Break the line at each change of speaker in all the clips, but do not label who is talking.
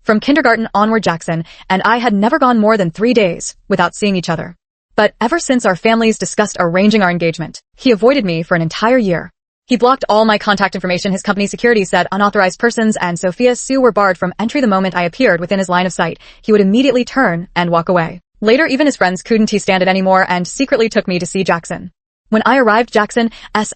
From kindergarten onward, Jackson and I had never gone more than 3 days without seeing each other. But ever since our families discussed arranging our engagement, he avoided me for an entire year. He blocked all my contact information. His company security said unauthorized persons and Sophia Sue were barred from entry. The moment I appeared within his line of sight, he would immediately turn and walk away. Later, even his friends couldn't stand it anymore and secretly took me to see Jackson. When I arrived, Jackson's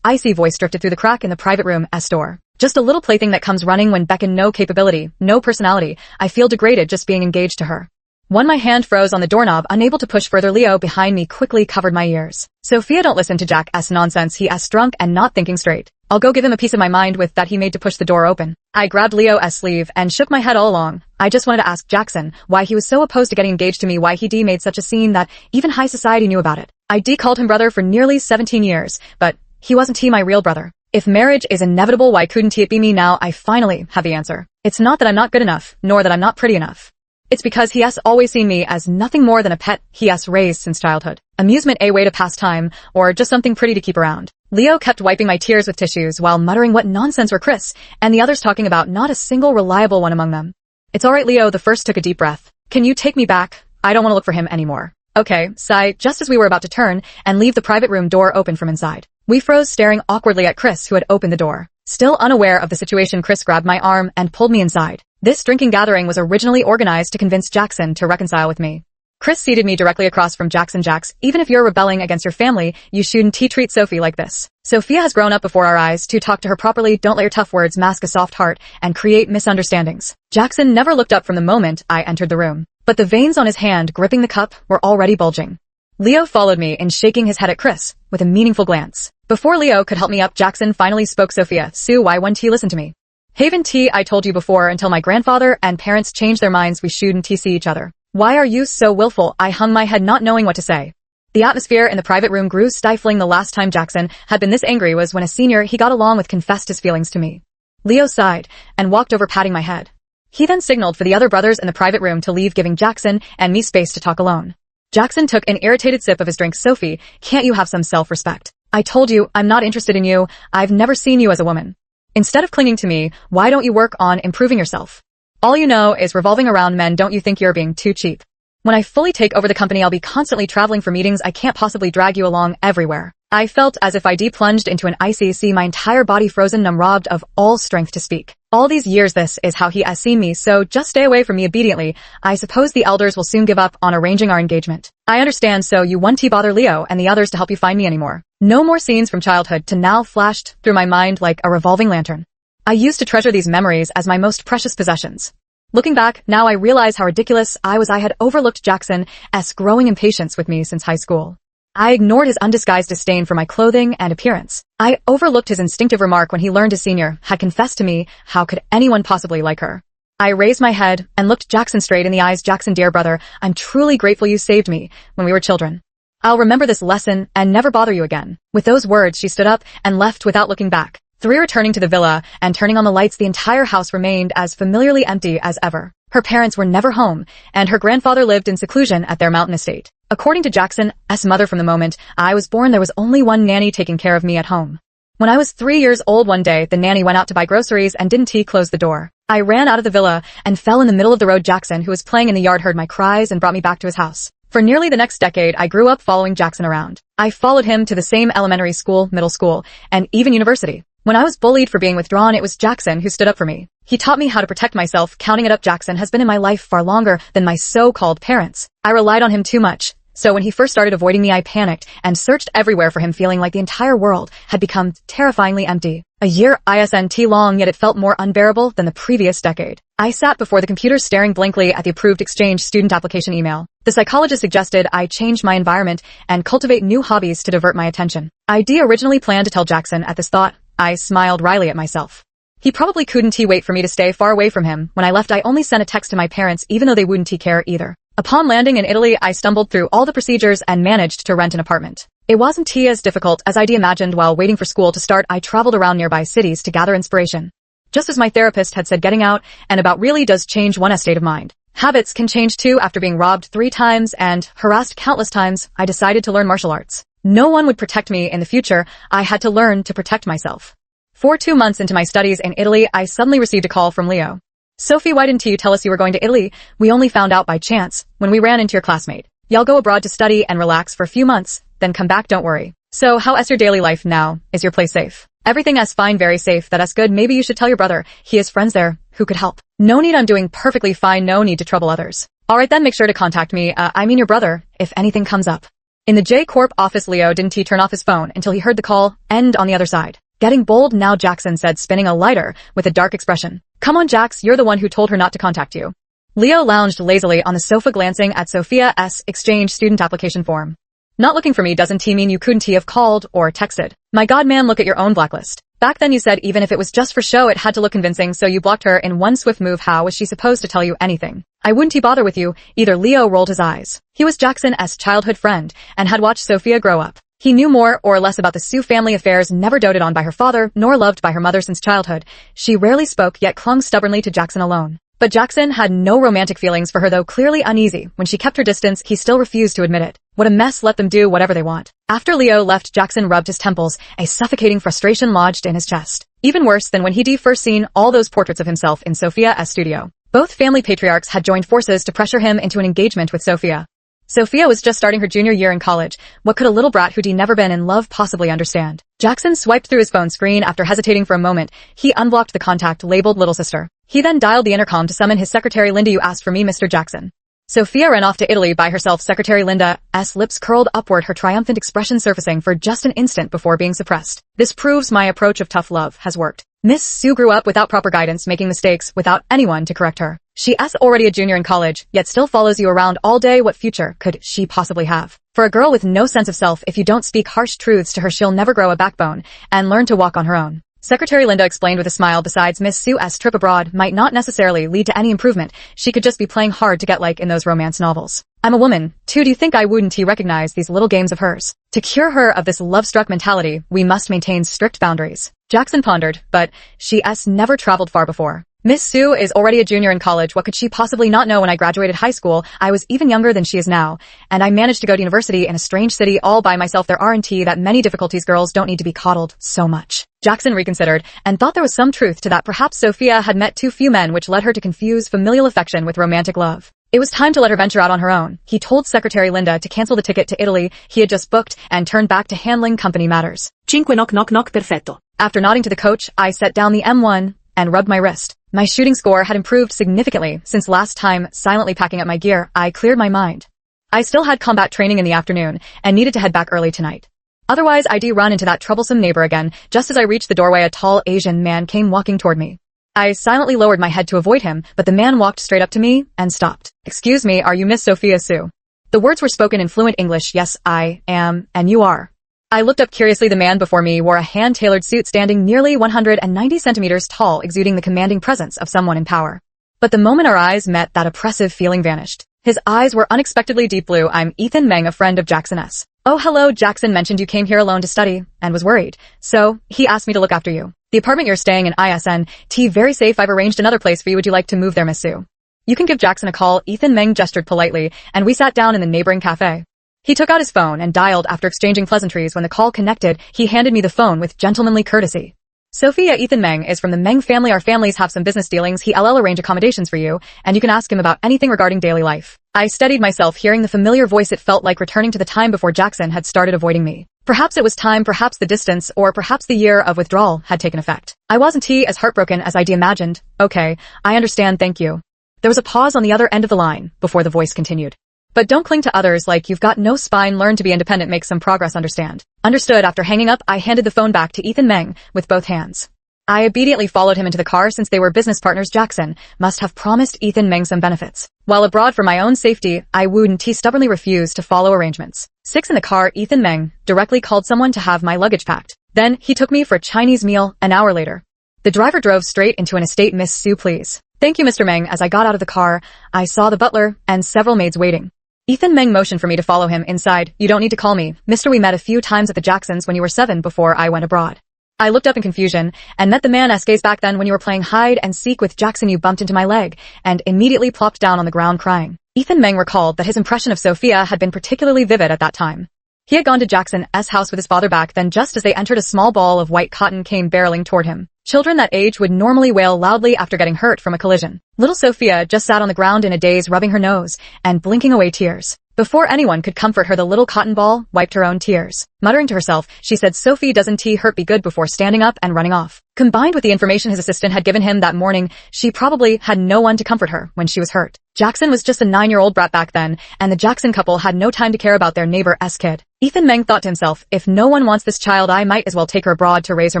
icy voice drifted through the crack in the private room's door. Just a little plaything that comes running when beckoned. No capability, no personality. I feel degraded just being engaged to her. My hand froze on the doorknob, unable to push further. Leo behind me quickly covered my ears. Sophia, don't listen to Jack's nonsense. He's drunk and not thinking straight. I'll go give him a piece of my mind with that. He made to push the door open. I grabbed Leo's sleeve and shook my head. All along, I just wanted to ask Jackson why he was so opposed to getting engaged to me, why he made such a scene that even high society knew about it. I called him brother for nearly 17 years, but he wasn't my real brother. If marriage is inevitable, why couldn't it be me? Now I finally have the answer. It's not that I'm not good enough, nor that I'm not pretty enough. It's because he has always seen me as nothing more than a pet he has raised since childhood. Amusement, a way to pass time, or just something pretty to keep around. Leo kept wiping my tears with tissues while muttering what nonsense were Chris and the others talking about, not a single reliable one among them. It's alright, Leo the first took a deep breath. Can you take me back? I don't want to look for him anymore. Okay, sigh. Just as we were about to turn and leave, the private room door opened from inside. We froze, staring awkwardly at Chris, who had opened the door. Still unaware of the situation, Chris grabbed my arm and pulled me inside. This drinking gathering was originally organized to convince Jackson to reconcile with me. Chris seated me directly across from Jackson. Jax, even if you're rebelling against your family, you shouldn't treat Sophie like this. Sophia has grown up before our eyes. To talk to her properly, don't let your tough words mask a soft heart and create misunderstandings. Jackson never looked up from the moment I entered the room, but the veins on his hand gripping the cup were already bulging. Leo followed me in, shaking his head at Chris with a meaningful glance. Before Leo could help me up, Jackson finally spoke. Sophia Sue, why won't he listen to me? Haven T, I told you before, until my grandfather and parents changed their minds, we shouldn't see each other. Why are you so willful? I hung my head, not knowing what to say. The atmosphere in the private room grew stifling. The last time Jackson had been this angry was when a senior he got along with confessed his feelings to me. Leo sighed and walked over, patting my head. He then signaled for the other brothers in the private room to leave, giving Jackson and me space to talk alone. Jackson took an irritated sip of his drink. Sophie, can't you have some self-respect? I told you, I'm not interested in you. I've never seen you as a woman. Instead of clinging to me, why don't you work on improving yourself? All you know is revolving around men. Don't you think you're being too cheap? When I fully take over the company, I'll be constantly traveling for meetings. I can't possibly drag you along everywhere. I felt as if I plunged into an icy sea, my entire body frozen numb, robbed of all strength to speak. All these years, this is how he has seen me, so just stay away from me obediently. I suppose the elders will soon give up on arranging our engagement. I understand, so you won't bother Leo and the others to help you find me anymore. No more scenes from childhood to now flashed through my mind like a revolving lantern. I used to treasure these memories as my most precious possessions. Looking back, now I realize how ridiculous I was. I had overlooked Jackson's growing impatience with me since high school. I ignored his undisguised disdain for my clothing and appearance. I overlooked his instinctive remark when he learned his senior had confessed to me. How could anyone possibly like her? I raised my head and looked Jackson straight in the eyes. Jackson, dear brother, I'm truly grateful you saved me when we were children. I'll remember this lesson and never bother you again. With those words, she stood up and left without looking back. Returning to the villa and turning on the lights, the entire house remained as familiarly empty as ever. Her parents were never home, and her grandfather lived in seclusion at their mountain estate. According to Jackson's mother, from the moment I was born, there was only one nanny taking care of me at home. When I was 3 years old, one day, the nanny went out to buy groceries and didn't close the door. I ran out of the villa and fell in the middle of the road. Jackson, who was playing in the yard, heard my cries and brought me back to his house. For nearly the next decade, I grew up following Jackson around. I followed him to the same elementary school, middle school, and even university. When I was bullied for being withdrawn, it was Jackson who stood up for me. He taught me how to protect myself. Counting it up, Jackson has been in my life far longer than my so-called parents. I relied on him too much. So when he first started avoiding me, I panicked and searched everywhere for him, feeling like the entire world had become terrifyingly empty. A year isn't long, yet it felt more unbearable than the previous decade. I sat before the computer staring blankly at the approved exchange student application email. The psychologist suggested I change my environment and cultivate new hobbies to divert my attention. I originally planned to tell Jackson. At this thought, I smiled wryly at myself. He probably couldn't wait for me to stay far away from him. When I left, I only sent a text to my parents, even though they wouldn't care either. Upon landing in Italy, I stumbled through all the procedures and managed to rent an apartment. It wasn't as difficult as I'd imagined. While waiting for school to start, I traveled around nearby cities to gather inspiration. Just as my therapist had said, getting out and about really does change one's state of mind. Habits can change too. After being robbed 3 times and harassed countless times, I decided to learn martial arts. No one would protect me in the future. I had to learn to protect myself. 2 months into my studies in Italy, I suddenly received a call from Leo. Sophie, why didn't you tell us you were going to Italy? We only found out by chance, when we ran into your classmate. Y'all go abroad to study and relax for a few months, then come back, don't worry. So how is your daily life now? Is your place safe? Everything is fine, very safe, that is good. Maybe you should tell your brother. He has friends there, who could help. No need, I'm doing perfectly fine, no need to trouble others. Alright then, make sure to contact me, I mean your brother, if anything comes up. In the J Corp office, Leo didn't he turn off his phone until he heard the call end on the other side. Getting bold now, Jackson said, spinning a lighter with a dark expression. Come on, Jax, you're the one who told her not to contact you. Leo lounged lazily on the sofa, glancing at Sophia's exchange student application form. Not looking for me doesn't mean you couldn't have called or texted. My god, man, look at your own blacklist. Back then you said even if it was just for show it had to look convincing, so you blocked her in one swift move. How was she supposed to tell you anything? I wouldn't bother with you either. Leo rolled his eyes. He was Jackson's childhood friend and had watched Sophia grow up. He knew more or less about the Sue family affairs, never doted on by her father, nor loved by her mother since childhood. She rarely spoke, yet clung stubbornly to Jackson alone. But Jackson had no romantic feelings for her, though clearly uneasy. When she kept her distance, he still refused to admit it. What a mess, let them do whatever they want. After Leo left, Jackson rubbed his temples, a suffocating frustration lodged in his chest. Even worse than when he'd first seen all those portraits of himself in Sophia's studio. Both family patriarchs had joined forces to pressure him into an engagement with Sophia. Sophia was just starting her junior year in college. What could a little brat who'd never been in love possibly understand? Jackson swiped through his phone screen. After hesitating for a moment, he unblocked the contact labeled Little Sister. He then dialed the intercom to summon his secretary. Linda, you asked for me, Mr. Jackson. Sophia ran off to Italy by herself. Secretary Linda's lips curled upward, her triumphant expression surfacing for just an instant before being suppressed. This proves my approach of tough love has worked. Miss Sue grew up without proper guidance, making mistakes without anyone to correct her. She's already a junior in college, yet still follows you around all day. What future could she possibly have? For a girl with no sense of self, if you don't speak harsh truths to her, she'll never grow a backbone and learn to walk on her own. Secretary Linda explained with a smile. Besides, Miss Sue's trip abroad might not necessarily lead to any improvement. She could just be playing hard to get, like in those romance novels. I'm a woman, too. Do you think I wouldn't recognize these little games of hers? To cure her of this love-struck mentality, we must maintain strict boundaries. Jackson pondered, but she's never traveled far before. Miss Sue is already a junior in college. What could she possibly not know? When I graduated high school, I was even younger than she is now, and I managed to go to university in a strange city all by myself. There aren't that many difficulties. Girls don't need to be coddled so much. Jackson reconsidered and thought there was some truth to that. Perhaps Sophia had met too few men, which led her to confuse familial affection with romantic love. It was time to let her venture out on her own. He told Secretary Linda to cancel the ticket to Italy he had just booked and turned back to handling company matters.
Cinque knock knock knock perfetto.
After nodding to the coach, I set down the M1 and rubbed my wrist. My shooting score had improved significantly since last time. Silently packing up my gear, I cleared my mind. I still had combat training in the afternoon and needed to head back early tonight. Otherwise, I'd run into that troublesome neighbor again. Just as I reached the doorway, a tall Asian man came walking toward me. I silently lowered my head to avoid him, but the man walked straight up to me and stopped. Excuse me, are you Miss Sophia Sue? The words were spoken in fluent English. Yes, I am, and you are. I looked up curiously. The man before me wore a hand-tailored suit, standing nearly 190 centimeters tall, exuding the commanding presence of someone in power. But the moment our eyes met, that oppressive feeling vanished. His eyes were unexpectedly deep blue. I'm Ethan Meng, a friend of Jackson's. Oh, hello. Jackson mentioned you came here alone to study and was worried, so he asked me to look after you. The apartment you're staying in isn't very safe. I've arranged another place for you. Would you like to move there, Miss Sue? You can give Jackson a call. Ethan Meng gestured politely, and we sat down in the neighboring cafe. He took out his phone and dialed. After exchanging pleasantries, when the call connected, he handed me the phone with gentlemanly courtesy. Sophia, Ethan Meng is from the Meng family. Our families have some business dealings. He'll arrange accommodations for you, and you can ask him about anything regarding daily life. I steadied myself, hearing the familiar voice. It felt like returning to the time before Jackson had started avoiding me. Perhaps it was time, perhaps the distance, or perhaps the year of withdrawal had taken effect. I wasn't as heartbroken as I'd imagined. Okay, I understand, thank you. There was a pause on the other end of the line before the voice continued. But don't cling to others like you've got no spine. Learn to be independent. Make some progress. Understand? Understood. After hanging up, I handed the phone back to Ethan Meng with both hands. I obediently followed him into the car. Since they were business partners, Jackson must have promised Ethan Meng some benefits. While abroad for my own safety, I wouldn't stubbornly refused to follow arrangements. 6 in the car, Ethan Meng directly called someone to have my luggage packed. Then he took me for a Chinese meal an hour later. The driver drove straight into an estate. Miss Sue, please. Thank you, Mr. Meng. As I got out of the car, I saw the butler and several maids waiting. Ethan Meng motioned for me to follow him inside. You don't need to call me, Mister. We met a few times at the Jacksons when you were 7 before I went abroad. I looked up in confusion and met the man's gaze. Back then when you were playing hide and seek with Jackson, you bumped into my leg and immediately plopped down on the ground crying. Ethan Meng recalled that his impression of Sophia had been particularly vivid at that time. He had gone to Jackson's house with his father. Back then, just as they entered, a small ball of white cotton came barreling toward him. Children that age would normally wail loudly after getting hurt from a collision. Little Sophia just sat on the ground in a daze, rubbing her nose and blinking away tears. Before anyone could comfort her, the little cotton ball wiped her own tears. Muttering to herself, she said, "Sophie, doesn't tea hurt?" Be good, before standing up and running off. Combined with the information his assistant had given him that morning, she probably had no one to comfort her when she was hurt. Jackson was just a 9-year-old brat back then, and the Jackson couple had no time to care about their neighbor's kid. Ethan Meng thought to himself, if no one wants this child, I might as well take her abroad to raise her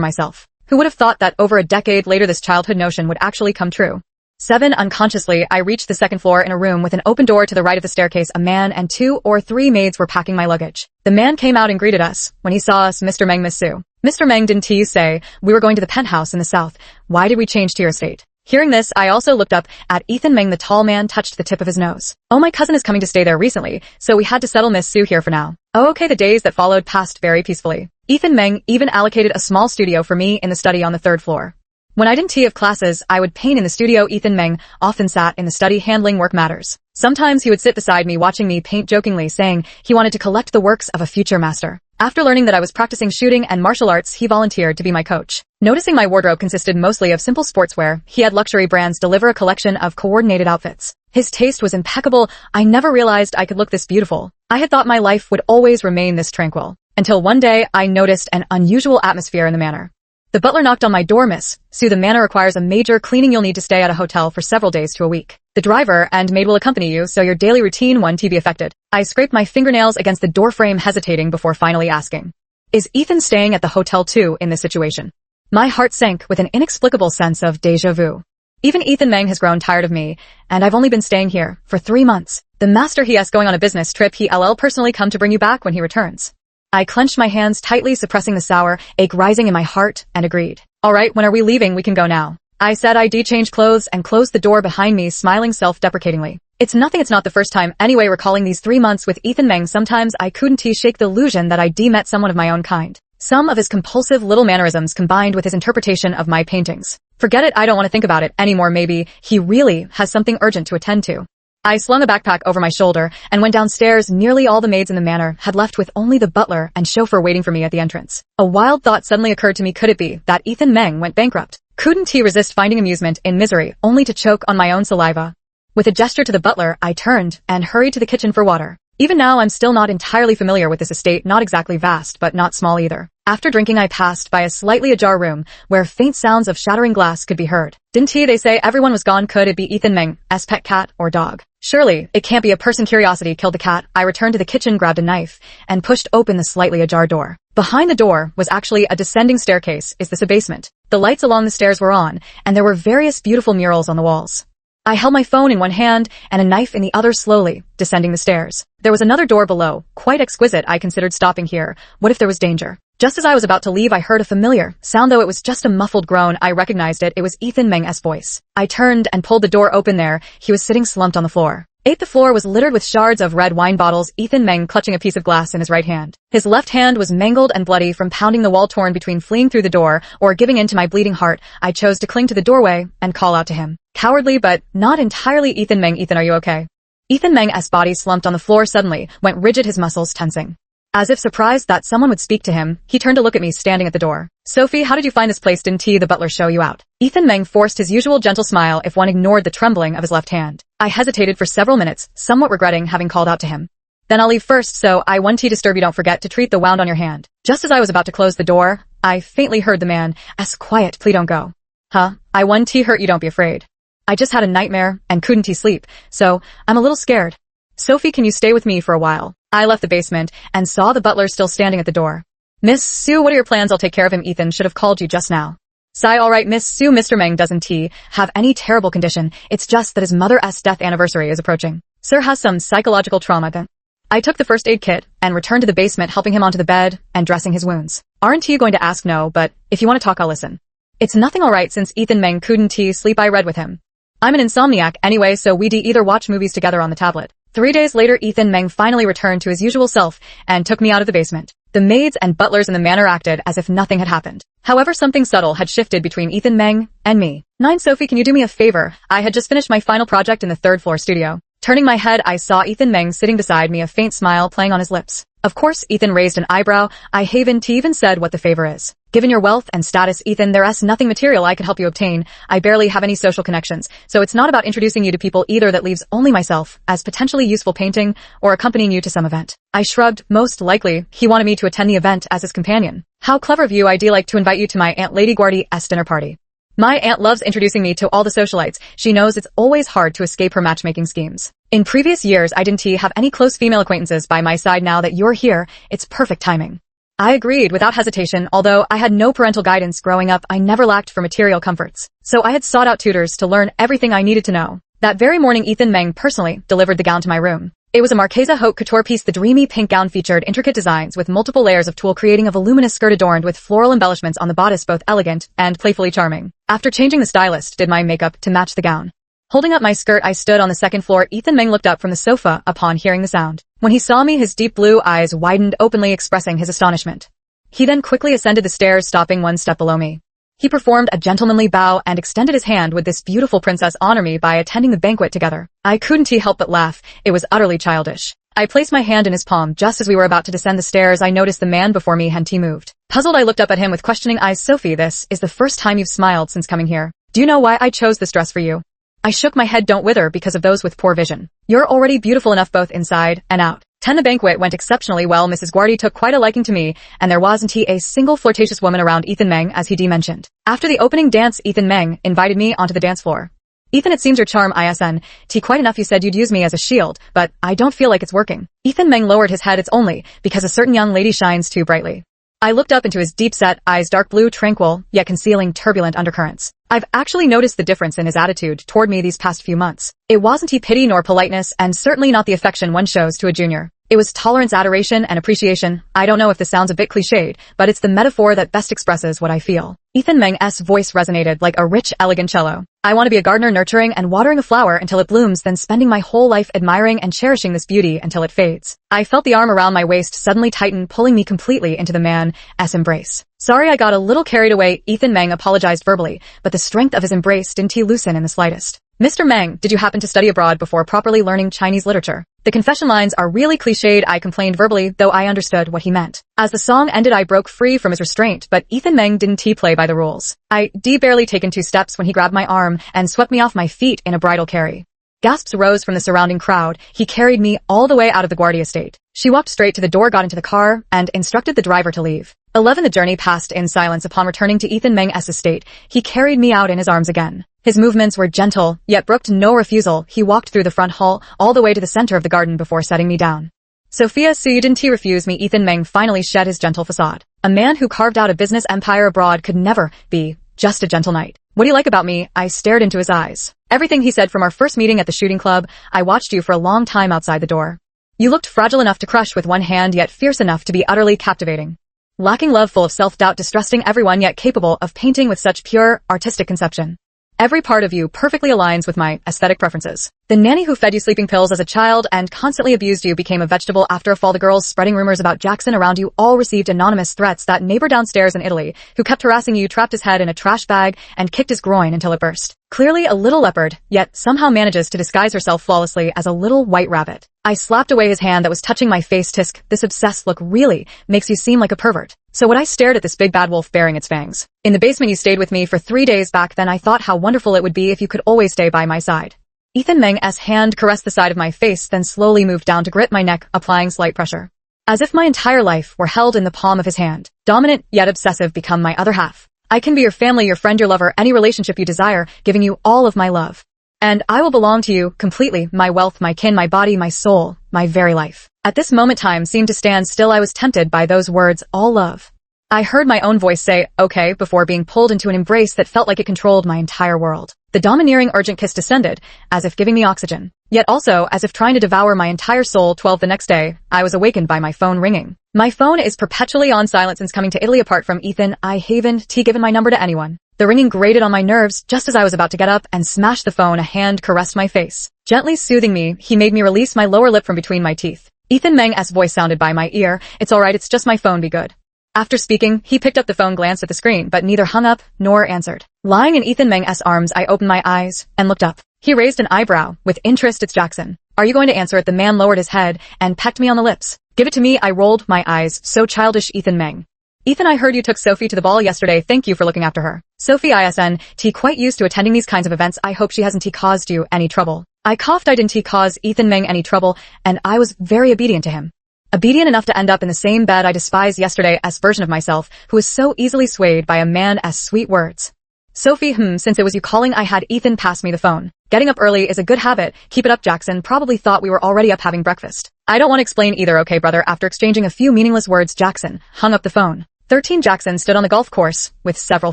myself. Who would have thought that over a decade later this childhood notion would actually come true? 7. Unconsciously, I reached the second floor. In a room with an open door to the right of the staircase, a man and 2 or 3 maids were packing my luggage. The man came out and greeted us. When he saw us, "Mr. Meng, Miss Sue." "Mr. Meng, didn't you say we were going to the penthouse in the south? Why did we change to your estate?" Hearing this, I also looked up at Ethan Meng. The tall man touched the tip of his nose. "Oh, my cousin is coming to stay there recently, so we had to settle Miss Sue here for now." "Oh, okay." The days that followed passed very peacefully. Ethan Meng even allocated a small studio for me in the study on the 3rd floor. When I didn't have classes, I would paint in the studio. Ethan Meng often sat in the study handling work matters. Sometimes he would sit beside me watching me paint, jokingly saying he wanted to collect the works of a future master. After learning that I was practicing shooting and martial arts, he volunteered to be my coach. Noticing my wardrobe consisted mostly of simple sportswear, he had luxury brands deliver a collection of coordinated outfits. His taste was impeccable. I never realized I could look this beautiful. I had thought my life would always remain this tranquil. Until one day, I noticed an unusual atmosphere in the manor. The butler knocked on my door. "Miss Sue, the manor requires a major cleaning. You'll need to stay at a hotel for several days to a week. The driver and maid will accompany you, so your daily routine won't be affected." I scraped my fingernails against the doorframe, hesitating before finally asking, "Is Ethan staying at the hotel too in this situation?" My heart sank with an inexplicable sense of déjà vu. Even Ethan Meng has grown tired of me, and I've only been staying here for 3 months. The master, he's going on a business trip. He'll personally come to bring you back when he returns. I clenched my hands tightly, suppressing the sour ache rising in my heart, and agreed. "All right, when are we leaving? We can go now." I said. I'd changed clothes and closed the door behind me, smiling self-deprecatingly. It's nothing. It's not the first time. Anyway, recalling these 3 months with Ethan Meng, sometimes I couldn't shake the illusion that I'd met someone of my own kind. Some of his compulsive little mannerisms combined with his interpretation of my paintings. Forget it. I don't want to think about it anymore. Maybe he really has something urgent to attend to. I slung a backpack over my shoulder and went downstairs. Nearly all the maids in the manor had left, with only the butler and chauffeur waiting for me at the entrance. A wild thought suddenly occurred to me. Could it be that Ethan Meng went bankrupt? Couldn't he resist finding amusement in misery, only to choke on my own saliva? With a gesture to the butler, I turned and hurried to the kitchen for water. Even now, I'm still not entirely familiar with this estate, not exactly vast, but not small either. After drinking, I passed by a slightly ajar room where faint sounds of shattering glass could be heard. Didn't they say everyone was gone? Could it be Ethan Meng's pet cat or dog? Surely, it can't be a person. Curiosity killed the cat. I returned to the kitchen, grabbed a knife, and pushed open the slightly ajar door. Behind the door was actually a descending staircase. Is this a basement? The lights along the stairs were on, and there were various beautiful murals on the walls. I held my phone in one hand and a knife in the other, slowly descending the stairs. There was another door below, quite exquisite. I considered stopping here. What if there was danger? Just as I was about to leave, I heard a familiar sound, though it was just a muffled groan. I recognized it. It was Ethan Meng's voice. I turned and pulled the door open. There, he was sitting slumped on the floor. The floor was littered with shards of red wine bottles, Ethan Meng clutching a piece of glass in his right hand. His left hand was mangled and bloody from pounding the wall. Torn between fleeing through the door or giving in to my bleeding heart, I chose to cling to the doorway and call out to him. Cowardly, but not entirely. "Ethan Meng, Ethan, are you okay?" Ethan Meng's body slumped on the floor, suddenly went rigid, his muscles tensing. As if surprised that someone would speak to him, he turned to look at me standing at the door. "Sophie, how did you find this place? Didn't the butler show you out?" Ethan Meng forced his usual gentle smile, if one ignored the trembling of his left hand. I hesitated for several minutes, somewhat regretting having called out to him. "Then I'll leave first, so I won't disturb you. Don't forget to treat the wound on your hand." Just as I was about to close the door, I faintly heard the man ask, "Quiet, please don't go." "Huh? I won't hurt you, don't be afraid. I just had a nightmare and couldn't sleep, so I'm a little scared. Sophie, can you stay with me for a while?" I left the basement and saw the butler still standing at the door. "Miss Sue, what are your plans?" "I'll take care of him. Ethan should have called you just now." Sigh. "All right, Miss Sue. Mr. Meng doesn't have any terrible condition. It's just that his mother's death anniversary is approaching. Sir has some psychological trauma then." I took the first aid kit and returned to the basement, helping him onto the bed and dressing his wounds. "Aren't you going to ask?" "No, but if you want to talk, I'll listen." "It's nothing. All right, since Ethan Meng couldn't sleep, I read with him. I'm an insomniac anyway, so we'd either watch movies together on the tablet." 3 days later, Ethan Meng finally returned to his usual self and took me out of the basement. The maids and butlers in the manor acted as if nothing had happened. However, something subtle had shifted between Ethan Meng and me. 9. "Sophie, can you do me a favor? I had just finished my final project in the 3rd floor studio." Turning my head, I saw Ethan Meng sitting beside me, a faint smile playing on his lips. Of course, Ethan raised an eyebrow. I haven't even said what the favor is. Given your wealth and status, Ethan, there's nothing material I could help you obtain. I barely have any social connections, so it's not about introducing you to people either. That leaves only myself as potentially useful painting or accompanying you to some event. I shrugged. Most likely, he wanted me to attend the event as his companion. How clever of you. I'd like to invite you to my Aunt Lady Guardy's dinner party. My aunt loves introducing me to all the socialites. She knows it's always hard to escape her matchmaking schemes. In previous years, I didn't have any close female acquaintances by my side. Now that you're here, it's perfect timing. I agreed without hesitation. Although I had no parental guidance growing up, I never lacked for material comforts. So I had sought out tutors to learn everything I needed to know. That very morning, Ethan Meng personally delivered the gown to my room. It was a Marchesa haute couture piece. The dreamy pink gown featured intricate designs with multiple layers of tulle, creating a voluminous skirt adorned with floral embellishments on the bodice, both elegant and playfully charming. After changing, the stylist did my makeup to match the gown. Holding up my skirt, I stood on the second floor. Ethan Meng looked up from the sofa upon hearing the sound. When he saw me, his deep blue eyes widened, openly expressing his astonishment. He then quickly ascended the stairs, stopping one step below me. He performed a gentlemanly bow and extended his hand. Would this beautiful princess honor me by attending the banquet together? I couldn't help but laugh. It was utterly childish. I placed my hand in his palm. Just as we were about to descend the stairs, I noticed the man before me hadn't moved. Puzzled, I looked up at him with questioning eyes. Sophie, this is the first time you've smiled since coming here. Do you know why I chose this dress for you? I shook my head. Don't wither because of those with poor vision. You're already beautiful enough both inside and out. The banquet went exceptionally well. Mrs. Guardy took quite a liking to me, and there wasn't a single flirtatious woman around Ethan Meng, as he mentioned. After the opening dance, Ethan Meng invited me onto the dance floor. Ethan, it seems your charm isn't quite enough. You said you'd use me as a shield, but I don't feel like it's working. Ethan Meng lowered his head. It's only because a certain young lady shines too brightly. I looked up into his deep-set eyes, dark blue, tranquil, yet concealing turbulent undercurrents. I've actually noticed the difference in his attitude toward me these past few months. It wasn't pity nor politeness, and certainly not the affection one shows to a junior. It was tolerance, adoration, and appreciation. I don't know if this sounds a bit cliched, but it's the metaphor that best expresses what I feel. Ethan Meng's voice resonated like a rich, elegant cello. I want to be a gardener, nurturing and watering a flower until it blooms, then spending my whole life admiring and cherishing this beauty until it fades. I felt the arm around my waist suddenly tighten, pulling me completely into the man's embrace. Sorry, I got a little carried away. Ethan Meng apologized verbally, but the strength of his embrace didn't loosen in the slightest. Mr. Meng, did you happen to study abroad before properly learning Chinese literature? The confession lines are really cliched, I complained verbally, though I understood what he meant. As the song ended, I broke free from his restraint, but Ethan Meng didn't play by the rules. I barely taken 2 steps when he grabbed my arm and swept me off my feet in a bridal carry. Gasps rose from the surrounding crowd. He carried me all the way out of the Guardia estate. She walked straight to the door, got into the car, and instructed the driver to leave. 11. The journey passed in silence. Upon returning to Ethan Meng's estate, he carried me out in his arms again. His movements were gentle, yet brooked no refusal. He walked through the front hall, all the way to the center of the garden before setting me down. Sophia, so you didn't refuse me? Ethan Meng finally shed his gentle facade. A man who carved out a business empire abroad could never be just a gentle knight. What do you like about me? I stared into his eyes. Everything, he said. From our first meeting at the shooting club, I watched you for a long time outside the door. You looked fragile enough to crush with one hand, yet fierce enough to be utterly captivating. Lacking love, full of self-doubt, distrusting everyone, yet capable of painting with such pure, artistic conception. Every part of you perfectly aligns with my aesthetic preferences. The nanny who fed you sleeping pills as a child and constantly abused you became a vegetable after a fall. The girls spreading rumors about Jackson around you all received anonymous threats. That neighbor downstairs in Italy who kept harassing you trapped his head in a trash bag and kicked his groin until it burst. Clearly a little leopard, yet somehow manages to disguise herself flawlessly as a little white rabbit. I slapped away his hand that was touching my face. Tisk, this obsessed look really makes you seem like a pervert. So what? I stared at this big bad wolf baring its fangs. In the basement, you stayed with me for 3 days back then. I thought how wonderful it would be if you could always stay by my side. Ethan Meng's hand caressed the side of my face, then slowly moved down to grip my neck, applying slight pressure. As if my entire life were held in the palm of his hand. Dominant, yet obsessive, become my other half. I can be your family, your friend, your lover, any relationship you desire, giving you all of my love. And I will belong to you completely, my wealth, my kin, my body, my soul, my very life. At this moment, time seemed to stand still. I was tempted by those words, all love. I heard my own voice say, okay, before being pulled into an embrace that felt like it controlled my entire world. The domineering, urgent kiss descended, as if giving me oxygen, yet also as if trying to devour my entire soul. 12. The next day, I was awakened by my phone ringing. My phone is perpetually on silent since coming to Italy. Apart from Ethan, I haven't given my number to anyone. The ringing grated on my nerves. Just as I was about to get up and smash the phone, a hand caressed my face. Gently soothing me, he made me release my lower lip from between my teeth. Ethan Meng's voice sounded by my ear. It's alright, it's just my phone, be good. After speaking, he picked up the phone, glanced at the screen, but neither hung up nor answered. Lying in Ethan Meng's arms, I opened my eyes and looked up. He raised an eyebrow with interest. It's Jackson. Are you going to answer it? The man lowered his head and pecked me on the lips. Give it to me, I rolled my eyes. So childish, Ethan Meng. Ethan, I heard you took Sophie to the ball yesterday. Thank you for looking after her. Sophie ISNT, quite used to attending these kinds of events. I hope she hasn't caused you any trouble. I coughed. I didn't cause Ethan Meng any trouble, and I was very obedient to him. Obedient enough to end up in the same bed I despised yesterday's version of myself, who was so easily swayed by a man's sweet words. Sophie, since it was you calling, I had Ethan pass me the phone. Getting up early is a good habit. Keep it up. Jackson probably thought we were already up having breakfast. I don't want to explain either, okay, brother. After exchanging a few meaningless words, Jackson hung up the phone. 13 Jackson stood on the golf course with several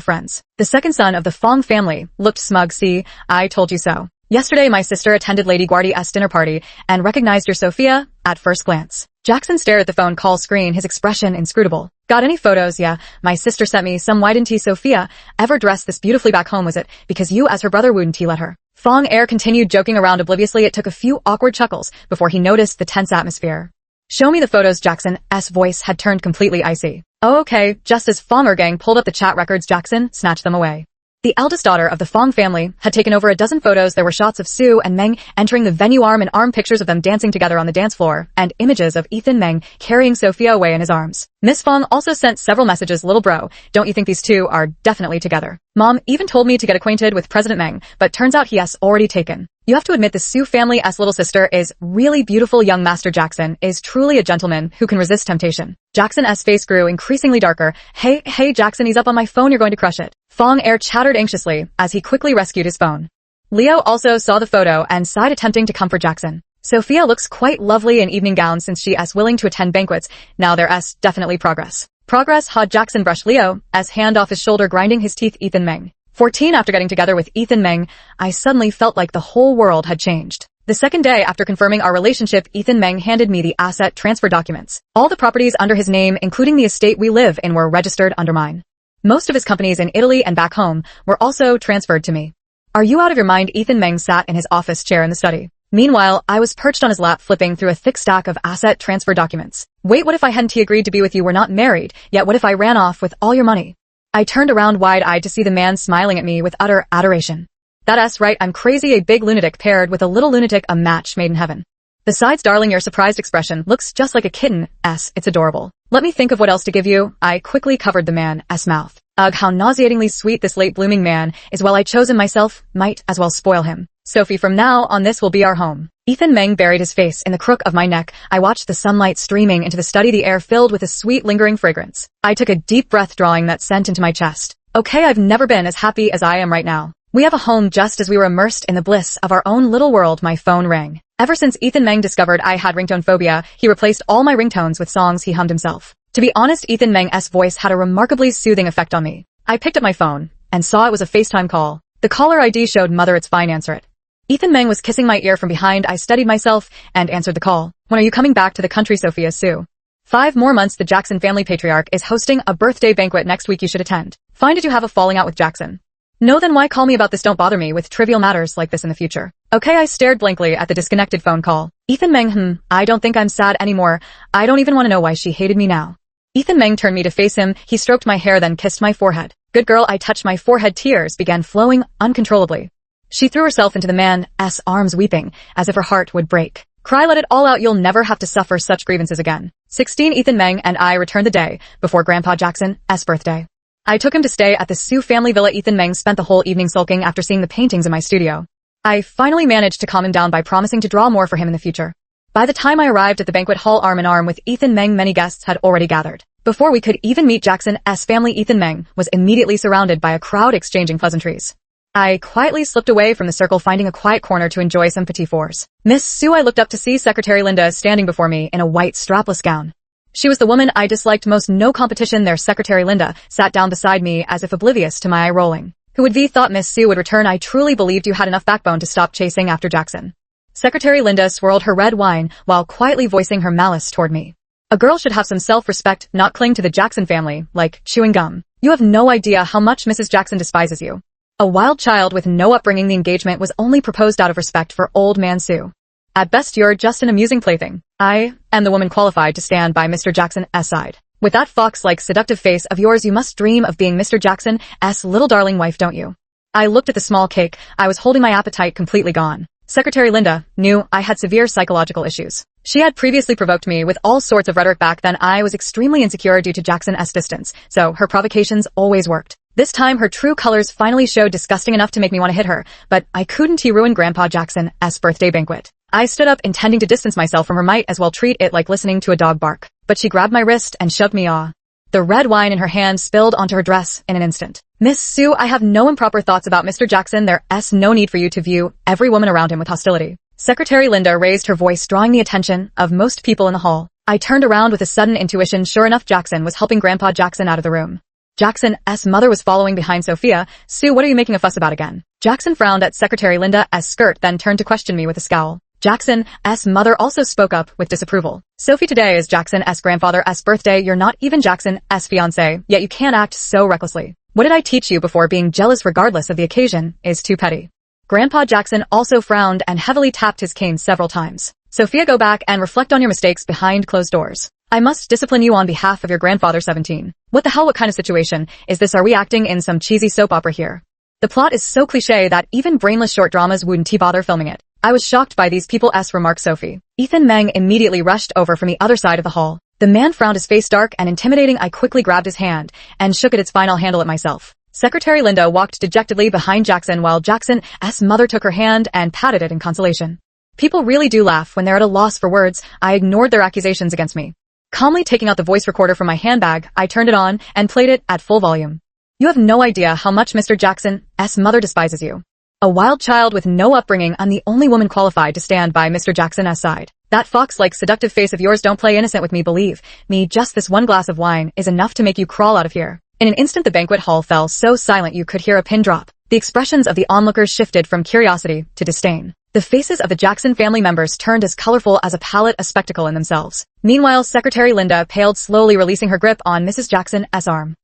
friends. The second son of the Fong family looked smug. See, I told you so. Yesterday my sister attended Lady Guardia's dinner party and recognized your Sophia at first glance. Jackson stared at the phone call screen, his expression inscrutable. Got any photos? Yeah, my sister sent me some. Why didn't Sophia ever dress this beautifully back home? Was it because you as her brother wouldn't let her? Fong Air continued joking around obliviously. It took a few awkward chuckles before he noticed the tense atmosphere. Show me the photos. Jackson's voice had turned completely icy. Oh, okay. Just as Fong gang pulled up the chat records, Jackson snatched them away. The eldest daughter of the Fong family had taken over a dozen photos. There were shots of Sue and Meng entering the venue, arm-in-arm pictures of them dancing together on the dance floor, and images of Ethan Meng carrying Sophia away in his arms. Miss Fong also sent several messages. Little bro, don't you think these two are definitely together? Mom even told me to get acquainted with President Meng, but turns out he has already taken. You have to admit the Sue family's little sister is really beautiful. Young Master Jackson is truly a gentleman who can resist temptation. Jackson's face grew increasingly darker. Hey Jackson, he's up on my phone. You're going to crush it. Fong Air chattered anxiously as he quickly rescued his phone. Leo also saw the photo and sighed, attempting to comfort Jackson. Sophia looks quite lovely in evening gown since she's willing to attend banquets. Now there's definitely progress. Progress. Had Jackson brushed Leo's hand off his shoulder, grinding his teeth. Ethan Meng. 14 After getting together with Ethan Meng, I suddenly felt like the whole world had changed. The second day after confirming our relationship, Ethan Meng handed me the asset transfer documents. All the properties under his name, including the estate we live in, were registered under mine. Most of his companies in Italy and back home were also transferred to me. Are you out of your mind? Ethan Meng sat in his office chair in the study. Meanwhile, I was perched on his lap, flipping through a thick stack of asset transfer documents. Wait, what if I hadn't agreed to be with you? We're not married, yet what if I ran off with all your money? I turned around wide-eyed to see the man smiling at me with utter adoration. That's right, I'm crazy, a big lunatic paired with a little lunatic, a match made in heaven. Besides, darling, your surprised expression looks just like a kitten's. It's adorable. Let me think of what else to give you. I quickly covered the man's mouth. Ugh, how nauseatingly sweet this late-blooming man is. Well, I chose him myself, might as well spoil him. Sophie, from now on this will be our home. Ethan Meng buried his face in the crook of my neck. I watched the sunlight streaming into the study, the air filled with a sweet lingering fragrance. I took a deep breath, drawing that scent into my chest. Okay, I've never been as happy as I am right now. We have a home. Just as we were immersed in the bliss of our own little world, my phone rang. Ever since Ethan Meng discovered I had ringtone phobia, he replaced all my ringtones with songs he hummed himself. To be honest, Ethan Meng's voice had a remarkably soothing effect on me. I picked up my phone and saw it was a FaceTime call. The caller ID showed Mother. It's fine, answer it. Ethan Meng was kissing my ear from behind. I steadied myself and answered the call. When are you coming back to the country, Sophia Sue? 5 more months. The Jackson family patriarch is hosting a birthday banquet next week. You should attend. Fine. Did you have a falling out with Jackson? No. Then why call me about this? Don't bother me with trivial matters like this in the future. Okay. I stared blankly at the disconnected phone call. Ethan Meng, I don't think I'm sad anymore. I don't even want to know why she hated me now. Ethan Meng turned me to face him. He stroked my hair, then kissed my forehead. Good girl. I touched my forehead. Tears began flowing uncontrollably. She threw herself into the man's arms, weeping as if her heart would break. Cry, let it all out. You'll never have to suffer such grievances again. 16 Ethan Meng and I returned the day before Grandpa Jackson's birthday. I took him to stay at the Sue family villa. Ethan Meng spent the whole evening sulking after seeing the paintings in my studio. I finally managed to calm him down by promising to draw more for him in the future. By the time I arrived at the banquet hall arm in arm with Ethan Meng, many guests had already gathered. Before we could even meet Jackson's family, Ethan Meng was immediately surrounded by a crowd exchanging pleasantries. I quietly slipped away from the circle, finding a quiet corner to enjoy some petit fours. Miss Sue, I looked up to see Secretary Linda standing before me in a white strapless gown. She was the woman I disliked most. No competition there. Secretary Linda sat down beside me as if oblivious to my eye rolling. Who would have thought Miss Sue would return? I truly believed you had enough backbone to stop chasing after Jackson. Secretary Linda swirled her red wine while quietly voicing her malice toward me. A girl should have some self-respect, not cling to the Jackson family like chewing gum. You have no idea how much Mrs. Jackson despises you. A wild child with no upbringing. The engagement was only proposed out of respect for old man Sue. At best, you're just an amusing plaything. I am the woman qualified to stand by Mr. Jackson's side. With that fox-like seductive face of yours, you must dream of being Mr. Jackson's little darling wife, don't you? I looked at the small cake. I was holding, my appetite completely gone. Secretary Linda knew I had severe psychological issues. She had previously provoked me with all sorts of rhetoric back then. I was extremely insecure due to Jackson's distance, so her provocations always worked. This time her true colors finally showed, disgusting enough to make me want to hit her, but I couldn't. He ruined Grandpa Jackson's birthday banquet. I stood up, intending to distance myself from her, might as well treat it like listening to a dog bark. But she grabbed my wrist and shoved me off. The red wine in her hand spilled onto her dress in an instant. Miss Sue, I have no improper thoughts about Mr. Jackson. There's no need for you to view every woman around him with hostility. Secretary Linda raised her voice, drawing the attention of most people in the hall. I turned around with a sudden intuition. Sure enough, Jackson was helping Grandpa Jackson out of the room. Jackson's mother was following behind Sophia. Sue, what are you making a fuss about again? Jackson frowned at Secretary Linda's skirt, then turned to question me with a scowl. Jackson's mother also spoke up with disapproval. Sophie, today is Jackson's grandfather's birthday. You're not even Jackson's fiancé, yet you can't act so recklessly. What did I teach you before? Being jealous regardless of the occasion is too petty. Grandpa Jackson also frowned and heavily tapped his cane several times. Sophia, go back and reflect on your mistakes behind closed doors. I must discipline you on behalf of your grandfather. 17. What the hell? What kind of situation is this? Are we acting in some cheesy soap opera here? The plot is so cliché that even brainless short dramas wouldn't bother filming it. I was shocked by these people's remarks. Sophie. Ethan Meng immediately rushed over from the other side of the hall. The man frowned, his face dark and intimidating. I quickly grabbed his hand and shook at its final handle at myself. Secretary Linda walked dejectedly behind Jackson while Jackson's mother took her hand and patted it in consolation. People really do laugh when they're at a loss for words. I ignored their accusations against me. Calmly taking out the voice recorder from my handbag, I turned it on and played it at full volume. You have no idea how much Mr. Jackson's mother despises you. A wild child with no upbringing, I'm the only woman qualified to stand by Mr. Jackson's side. That fox-like seductive face of yours, don't play innocent with me. Believe me, just this one glass of wine is enough to make you crawl out of here. In an instant the banquet hall fell so silent you could hear a pin drop. The expressions of the onlookers shifted from curiosity to disdain. The faces of the Jackson family members turned as colorful as a palette, a spectacle in themselves. Meanwhile, Secretary Linda paled, slowly releasing her grip on Mrs. Jackson's arm.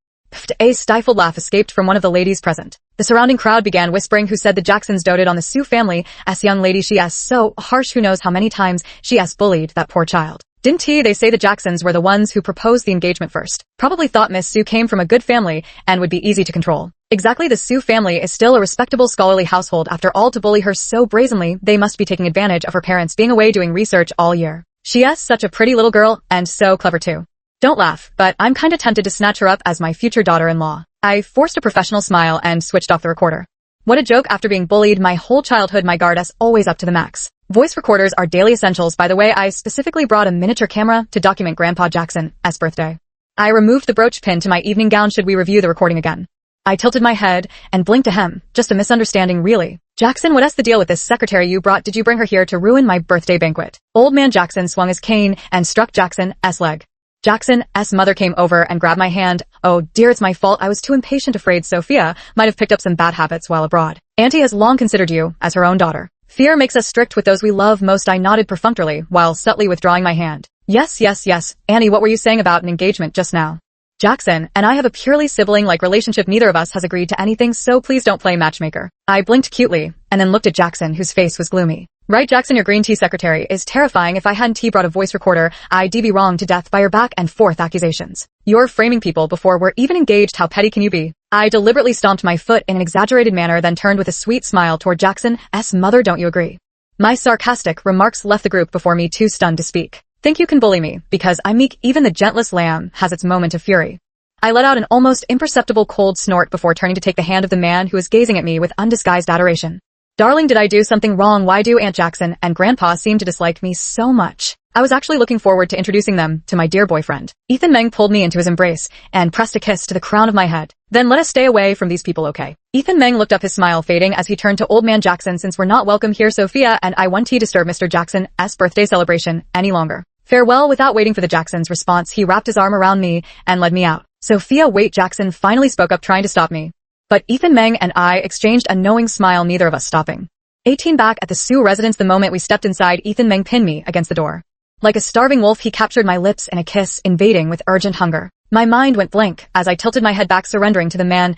A stifled laugh escaped from one of the ladies present. The surrounding crowd began whispering, who said the Jacksons doted on the Sue family? Young lady, she's so harsh. Who knows how many times she's bullied that poor child. Didn't they say the Jacksons were the ones who proposed the engagement first? Probably thought Miss Sue came from a good family and would be easy to control. Exactly, the Sue family is still a respectable scholarly household. After all, to bully her so brazenly, they must be taking advantage of her parents being away doing research all year. She's such a pretty little girl, and so clever too. Don't laugh, but I'm kinda tempted to snatch her up as my future daughter-in-law. I forced a professional smile and switched off the recorder. What a joke. After being bullied my whole childhood, my guard is always up to the max. Voice recorders are daily essentials. By the way, I specifically brought a miniature camera to document Grandpa Jackson's birthday. I removed the brooch pin to my evening gown. Should we review the recording again? I tilted my head and blinked ahem. Just a misunderstanding, really. Jackson, what's the deal with this secretary you brought? Did you bring her here to ruin my birthday banquet? Old man Jackson swung his cane and struck Jackson's leg. Jackson's mother came over and grabbed my hand. Oh dear, it's my fault. I was too impatient, afraid Sophia might have picked up some bad habits while abroad. Auntie has long considered you as her own daughter. Fear makes us strict with those we love most. I nodded perfunctorily while subtly withdrawing my hand. Yes. Annie, what were you saying about an engagement just now? Jackson and I have a purely sibling-like relationship. Neither of us has agreed to anything, so please don't play matchmaker. I blinked cutely and then looked at Jackson, whose face was gloomy. Right, Jackson, your green tea secretary is terrifying. If I hadn't brought a voice recorder, I'd be wronged to death by your back and forth accusations. You're framing people before we're even engaged. How petty can you be? I deliberately stomped my foot in an exaggerated manner, then turned with a sweet smile toward Jackson's mother. Don't you agree? My sarcastic remarks left the group before me, too stunned to speak. Think you can bully me because I'm meek? Even the gentlest lamb has its moment of fury. I let out an almost imperceptible cold snort before turning to take the hand of the man who was gazing at me with undisguised adoration. Darling, did I do something wrong? Why do Aunt Jackson and Grandpa seem to dislike me so much? I was actually looking forward to introducing them to my dear boyfriend. Ethan Meng pulled me into his embrace and pressed a kiss to the crown of my head. Then let us stay away from these people, okay? Ethan Meng looked up, his smile fading as he turned to old man Jackson. Since we're not welcome here, Sophia and I won't disturb Mr. Jackson's birthday celebration any longer. Farewell. Without waiting for the Jacksons' response, he wrapped his arm around me and led me out. Sophia, wait, Jackson finally spoke up, trying to stop me. But Ethan Meng and I exchanged a knowing smile, neither of us stopping. 18 back at the Sue residence, the moment we stepped inside, Ethan Meng pinned me against the door. Like a starving wolf, he captured my lips in a kiss, invading with urgent hunger. My mind went blank as I tilted my head back, surrendering to the man's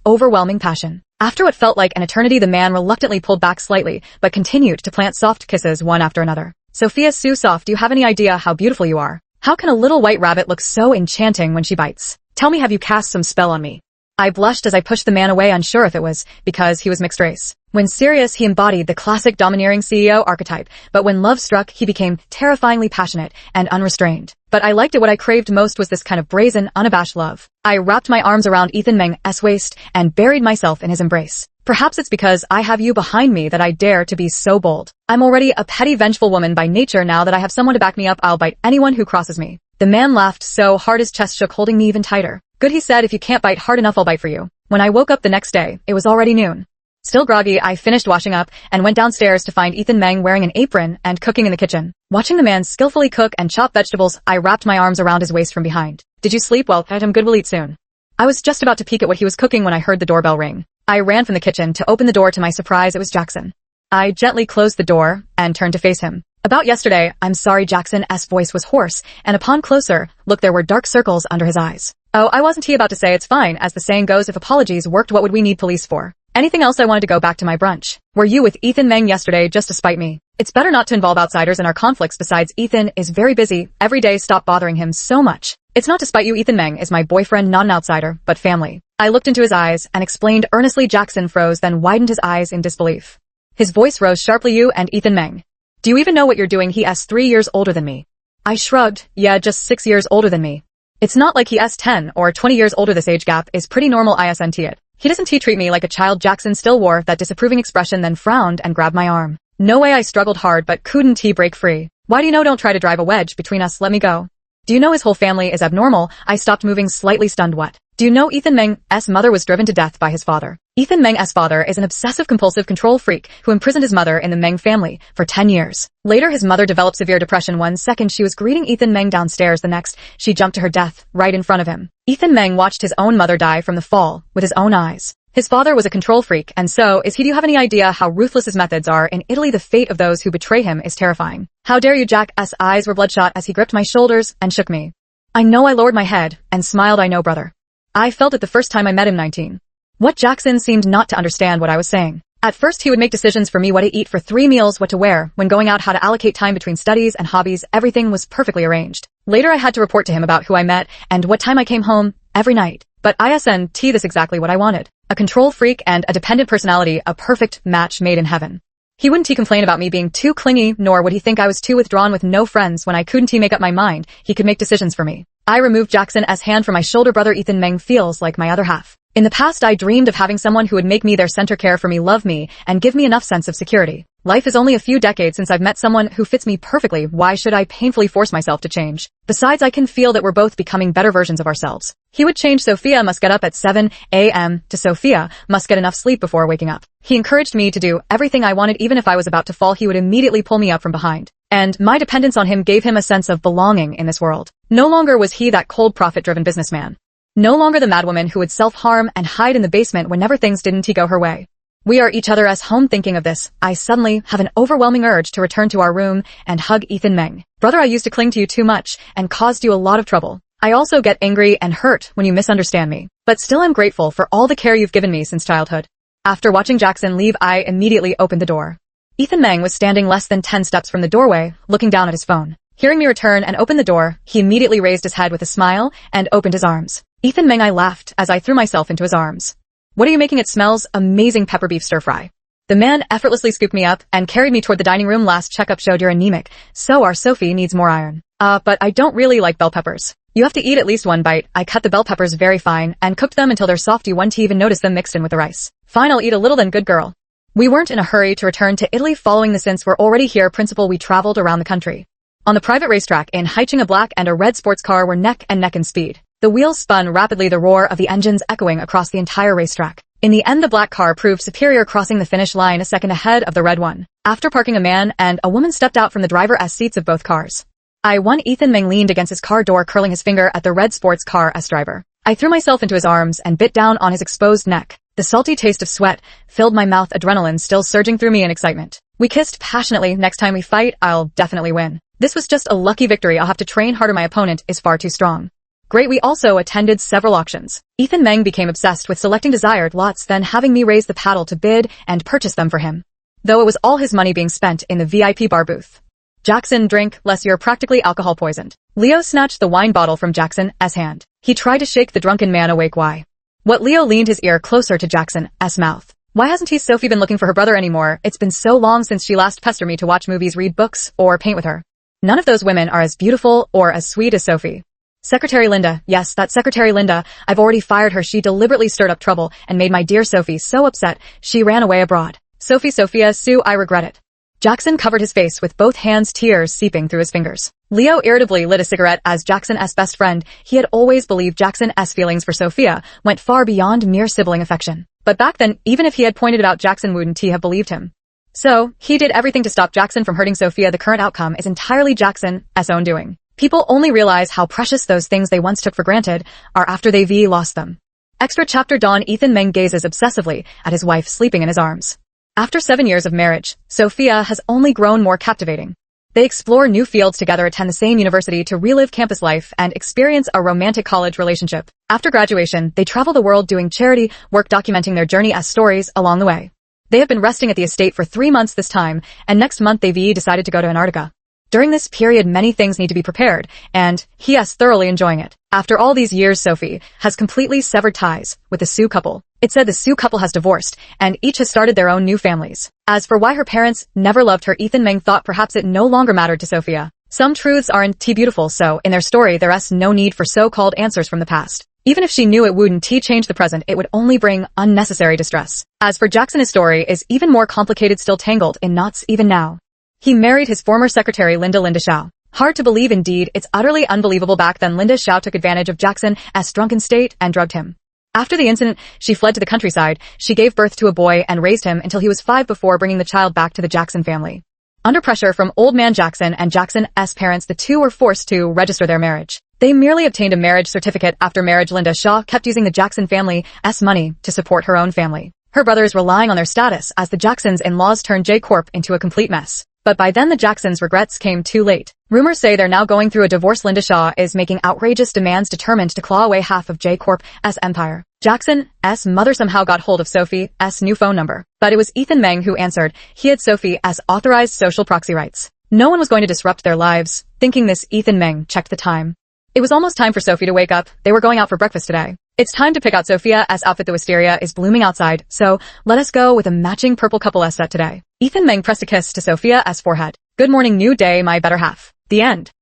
overwhelming passion. After what felt like an eternity, the man reluctantly pulled back slightly, but continued to plant soft kisses one after another. Sophia, Sue soft, do you have any idea how beautiful you are? How can a little white rabbit look so enchanting when she bites? Tell me, have you cast some spell on me? I blushed as I pushed the man away, unsure if it was because he was mixed race. When serious, he embodied the classic domineering CEO archetype, but when love struck, he became terrifyingly passionate and unrestrained. But I liked it. What I craved most was this kind of brazen, unabashed love. I wrapped my arms around Ethan Meng's waist and buried myself in his embrace. Perhaps it's because I have you behind me that I dare to be so bold. I'm already a petty, vengeful woman by nature. Now that I have someone to back me up, I'll bite anyone who crosses me. The man laughed so hard his chest shook, holding me even tighter. Good, he said, if you can't bite hard enough, I'll bite for you. When I woke up the next day, it was already noon. Still groggy, I finished washing up and went downstairs to find Ethan Meng wearing an apron and cooking in the kitchen. Watching the man skillfully cook and chop vegetables, I wrapped my arms around his waist from behind. Did you sleep well? I'm good, we'll eat soon. I was just about to peek at what he was cooking when I heard the doorbell ring. I ran from the kitchen to open the door. To my surprise, it was Jackson. I gently closed the door and turned to face him. About yesterday, I'm sorry. Jackson's voice was hoarse, and upon closer look there were dark circles under his eyes. Oh, I wasn't. He about to say it's fine. As the saying goes, if apologies worked, what would we need police for? Anything else? I wanted to go back to my brunch. Were you with Ethan Meng yesterday just to spite me? It's better not to involve outsiders in our conflicts. Besides, Ethan is very busy every day. Stop bothering him so much. It's not to spite you. Ethan Meng is my boyfriend, not an outsider, but family. I looked into his eyes and explained earnestly. Jackson froze, then widened his eyes in disbelief. His voice rose sharply. You and Ethan Meng. Do you even know what you're doing? He's 3 years older than me. I shrugged. Yeah, just 6 years older than me. It's not like he's 10 or 20 years older. This age gap is pretty normal. Isn't it? He doesn't treat me like a child. Jackson still wore that disapproving expression, then frowned and grabbed my arm. No way. I struggled hard, but couldn't he break free. Why do you know? Don't try to drive a wedge between us. Let me go. Do you know his whole family is abnormal? I stopped moving, slightly stunned. What? Do you know Ethan Meng's mother was driven to death by his father? Ethan Meng's father is an obsessive-compulsive control freak who imprisoned his mother in the Meng family for 10 years. Later, his mother developed severe depression. One second she was greeting Ethan Meng downstairs, the next she jumped to her death right in front of him. Ethan Meng watched his own mother die from the fall with his own eyes. His father was a control freak, and so is he. Do you have any idea how ruthless his methods are? In Italy, the fate of those who betray him is terrifying. How dare you? Jack's eyes were bloodshot as he gripped my shoulders and shook me. I know. I lowered my head and smiled. I know, brother. I felt it the first time I met him, 19. What? Jackson seemed not to understand what I was saying. At first, he would make decisions for me: what to eat for 3 meals, what to wear, when going out, how to allocate time between studies and hobbies. Everything was perfectly arranged. Later, I had to report to him about who I met and what time I came home every night. But isn't this exactly what I wanted? A control freak and a dependent personality, a perfect match made in heaven. He wouldn't complain about me being too clingy, nor would he think I was too withdrawn with no friends. When I couldn't make up my mind, he could make decisions for me. I removed Jackson's hand from my shoulder. Brother, Ethan Meng feels like my other half. In the past, I dreamed of having someone who would make me their center, care for me, love me, and give me enough sense of security. Life is only a few decades since I've met someone who fits me perfectly. Why should I painfully force myself to change? Besides, I can feel that we're both becoming better versions of ourselves. He would change. Sophia must get up at 7 a.m. to Sophia must get enough sleep before waking up. He encouraged me to do everything I wanted. Even if I was about to fall, he would immediately pull me up from behind. And my dependence on him gave him a sense of belonging in this world. No longer was he that cold, profit-driven businessman. No longer the madwoman who would self-harm and hide in the basement whenever things didn't go her way. We are each other's home. Thinking of this, I suddenly have an overwhelming urge to return to our room and hug Ethan Meng. Brother, I used to cling to you too much and caused you a lot of trouble. I also get angry and hurt when you misunderstand me. But still, I'm grateful for all the care you've given me since childhood. After watching Jackson leave, I immediately opened the door. Ethan Meng was standing less than 10 steps from the doorway, looking down at his phone. Hearing me return and open the door, he immediately raised his head with a smile and opened his arms. Ethan Meng, I laughed as I threw myself into his arms. What are you making? It smells amazing. Pepper beef stir fry. The man effortlessly scooped me up and carried me toward the dining room. Last checkup showed you're anemic, so our Sophie needs more iron. But I don't really like bell peppers. You have to eat at least one bite. I cut the bell peppers very fine and cooked them until they're soft. You won't even notice them mixed in with the rice. Fine, I'll eat a little then. Good girl. We weren't in a hurry to return to Italy following the since we're already here principle. We traveled around the country. On the private racetrack in Haiching, a black and a red sports car were neck and neck in speed. The wheels spun rapidly, the roar of the engines echoing across the entire racetrack. In the end, the black car proved superior, crossing the finish line a second ahead of the red one. After parking, a man and a woman stepped out from the driver's seats of both cars. I won. Ethan Meng leaned against his car door, curling his finger at the red sports car's driver. I threw myself into his arms and bit down on his exposed neck. The salty taste of sweat filled my mouth, adrenaline still surging through me in excitement. We kissed passionately. Next time we fight, I'll definitely win. This was just a lucky victory. I'll have to train harder. My opponent is far too strong. Great. We also attended several auctions. Ethan Meng became obsessed with selecting desired lots, then having me raise the paddle to bid and purchase them for him. Though it was all his money being spent in the VIP bar booth. Jackson, drink less, you're practically alcohol poisoned. Leo snatched the wine bottle from Jackson's hand. He tried to shake the drunken man awake. Why? What Leo leaned his ear closer to Jackson's mouth. Why hasn't Sophie been looking for her brother anymore? It's been so long since she last pestered me to watch movies, read books, or paint with her. None of those women are as beautiful or as sweet as Sophie. Secretary Linda, yes, that Secretary Linda, I've already fired her. She deliberately stirred up trouble and made my dear Sophie so upset, she ran away abroad. Sophia, Sue, I regret it. Jackson covered his face with both hands, tears seeping through his fingers. Leo irritably lit a cigarette. As Jackson's best friend, he had always believed Jackson's feelings for Sophia went far beyond mere sibling affection. But back then, even if he had pointed it out, Jackson wouldn't have believed him. So, he did everything to stop Jackson from hurting Sophia. The current outcome is entirely Jackson's own doing. People only realize how precious those things they once took for granted are after they've lost them. Extra chapter dawn. Ethan Meng gazes obsessively at his wife sleeping in his arms. After 7 years of marriage, Sophia has only grown more captivating. They explore new fields together, attend the same university to relive campus life, and experience a romantic college relationship. After graduation, they travel the world doing charity work, documenting their journey as stories along the way. They have been resting at the estate for 3 months this time, and next month they've decided to go to Antarctica. During this period, many things need to be prepared, and he is thoroughly enjoying it. After all these years, Sophie has completely severed ties with the Sue couple. It said the Sue couple has divorced, and each has started their own new families. As for why her parents never loved her, Ethan Meng thought perhaps it no longer mattered to Sophia. Some truths aren't beautiful, so in their story there's no need for so-called answers from the past. Even if she knew it wouldn't change the present, it would only bring unnecessary distress. As for Jackson, his story is even more complicated, still tangled in knots even now. He married his former secretary Linda Xiao. Hard to believe indeed, it's utterly unbelievable. Back then Linda Xiao took advantage of Jackson's drunken state and drugged him. After the incident, she fled to the countryside. She gave birth to a boy and raised him until he was 5 before bringing the child back to the Jackson family. Under pressure from old man Jackson and Jackson's parents, the two were forced to register their marriage. They merely obtained a marriage certificate. After marriage, Linda Xiao kept using the Jackson family's money to support her own family. Her brothers relying on their status as the Jacksons' in-laws turned J Corp into a complete mess. But by then the Jacksons' regrets came too late. Rumors say they're now going through a divorce. Linda Xiao is making outrageous demands, determined to claw away half of J Corp's empire. Jackson's mother somehow got hold of Sophie's new phone number. But it was Ethan Meng who answered. He had Sophie's authorized social proxy rights. No one was going to disrupt their lives. Thinking this, Ethan Meng checked the time. It was almost time for Sophie to wake up. They were going out for breakfast today. It's time to pick out Sophia's outfit. The wisteria is blooming outside, so let us go with a matching purple couple set today. Ethan Meng pressed a kiss to Sophia's forehead. Good morning, new day, my better half. The end.